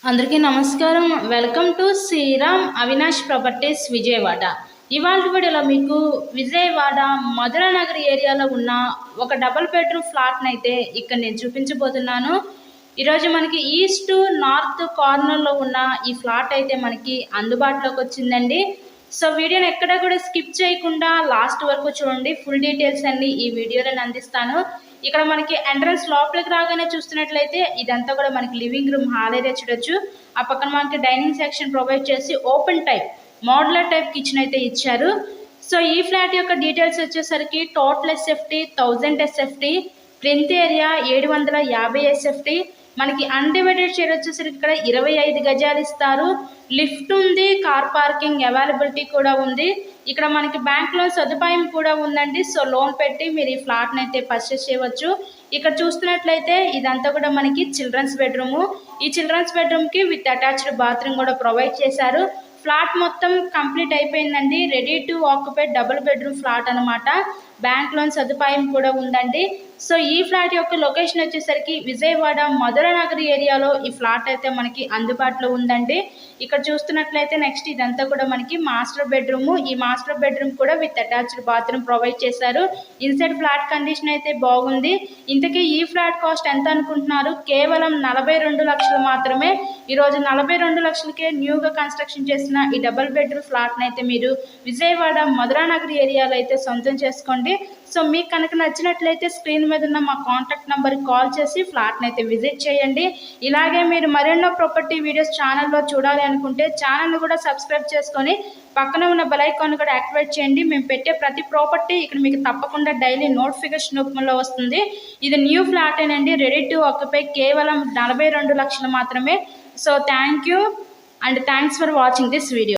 అందరికీ నమస్కారం. Welcome to Sriram Avinash properties Vijayawada. ఇవాళ వీడియోలో మీకు విజయవాడ మధురానగర్ ఏరియాలో ఉన్న ఒక డబుల్ బెడ్రూమ్ ఫ్లాట్ని అయితే ఇక్కడ నేను చూపించబోతున్నాను. ఈరోజు మనకి ఈస్ట్ నార్త్ కార్నర్లో ఉన్న ఈ ఫ్లాట్ అయితే మనకి అందుబాటులోకి వచ్చిందండి. సో వీడియోని ఎక్కడ కూడా స్కిప్ చేయకుండా లాస్ట్ వరకు చూడండి. ఫుల్ డీటెయిల్స్ అన్ని ఈ వీడియోలో అందిస్తాను. ఇక్కడ మనకి ఎంట్రన్స్ లోపలికి రాగానే చూస్తున్నట్లయితే ఇదంతా కూడా మనకి లివింగ్ రూమ్ హాల్ ఏరియా చూడొచ్చు. ఆ పక్కన మనకి డైనింగ్ సెక్షన్ ప్రొవైడ్ చేసి open type modular type kitchen అయితే ఇచ్చారు. సో ఈ ఫ్లాట్ యొక్క డీటెయిల్స్ వచ్చేసరికి total SFT 1000 SFT, plinth area 750 SFT, మనకి అన్డివైడెడ్ షేర్ వచ్చేసరికి ఇక్కడ 25 గజాలు ఇస్తారు. లిఫ్ట్ ఉంది, కార్ పార్కింగ్ అవైలబిలిటీ కూడా ఉంది. ఇక్కడ మనకి బ్యాంక్ లోన్ సదుపాయం కూడా ఉందండి. సో లోన్ పెట్టి మీరు ఈ ఫ్లాట్ని అయితే పర్చేస్ చేయవచ్చు. ఇక్కడ చూస్తున్నట్లయితే ఇదంతా కూడా మనకి చిల్డ్రన్స్ బెడ్రూమ్. ఈ చిల్డ్రన్స్ బెడ్రూమ్కి విత్ అటాచ్డ్ బాత్రూమ్ కూడా ప్రొవైడ్ చేశారు. ఫ్లాట్ మొత్తం కంప్లీట్ అయిపోయిందండి. Ready to occupy double bedroom flat అనమాట. బ్యాంక్ లోన్ సదుపాయం కూడా ఉందండి. సో ఈ ఫ్లాట్ యొక్క లొకేషన్ వచ్చేసరికి విజయవాడ మధురానగర్ ఏరియాలో ఈ ఫ్లాట్ అయితే మనకి అందుబాటులో ఉందండి. ఇక్కడ చూస్తున్నట్లయితే నెక్స్ట్ ఇదంతా కూడా మనకి మాస్టర్ బెడ్రూమ్. ఈ మాస్టర్ బెడ్రూమ్ కూడా విత్ అటాచ్డ్ బాత్రూమ్ ప్రొవైడ్ చేశారు. ఇన్సైడ్ ఫ్లాట్ కండిషన్ అయితే బాగుంది. ఇంతకీ ఈ ఫ్లాట్ కాస్ట్ ఎంత అనుకుంటున్నారు? కేవలం 42 లక్షలు మాత్రమే. ఈరోజు 42 లక్షలకే న్యూగా కన్స్ట్రక్షన్ చేసిన ఈ డబుల్ బెడ్రూమ్ ఫ్లాట్ని అయితే మీరు విజయవాడ మధురానగర్ ఏరియాలో అయితే సొంతం చేసుకోండి. సో మీకు కనుక నచ్చినట్లయితే స్క్రీన్ మీద ఉన్న మా కాంటాక్ట్ నెంబర్కి కాల్ చేసి ఫ్లాట్ని అయితే విజిట్ చేయండి. ఇలాగే మీరు మరెన్నో ప్రాపర్టీ వీడియోస్ ఛానల్లో చూడాలి అనుకుంటే ఛానల్ని కూడా సబ్స్క్రైబ్ చేసుకొని పక్కన ఉన్న బెల్ ఐకాన్ కూడా యాక్టివేట్ చేయండి. మేము పెట్టే ప్రతి ప్రాపర్టీ ఇక్కడ మీకు తప్పకుండా డైలీ నోటిఫికేషన్ రూపంలో వస్తుంది. ఇది న్యూ ఫ్లాట్ ఏనండి, రెడీ టు ఆక్యుపై, కేవలం 42 లక్షలు మాత్రమే. So thank you and thanks for watching this video.